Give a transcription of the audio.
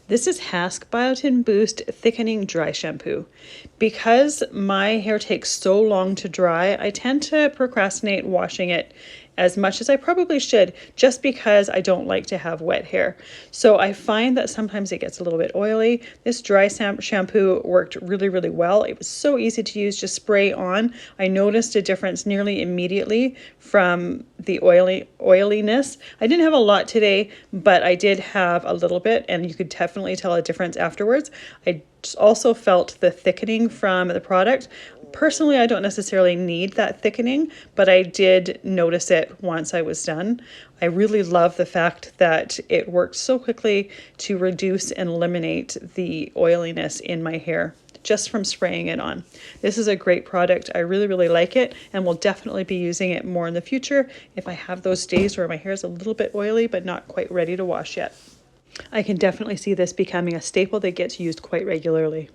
This is Hask Biotin Boost Thickening Dry Shampoo. Because my hair takes so long to dry, I tend to procrastinate washing it as much as I probably should, just because I don't like to have wet hair. So I find that sometimes it gets a little bit oily. This dry shampoo worked really, really well. It was so easy to use, just spray on. I noticed a difference nearly immediately from the oiliness. I didn't have a lot today, but I did have a little bit, and you could definitely tell a difference afterwards. I also felt the thickening from the product. Personally, I don't necessarily need that thickening, but I did notice it once I was done. I really love the fact that it worked so quickly to reduce and eliminate the oiliness in my hair just from spraying it on. This is a great product. I really, really like it, and will definitely be using it more in the future if I have those days where my hair is a little bit oily but not quite ready to wash yet. I can definitely see this becoming a staple that gets used quite regularly.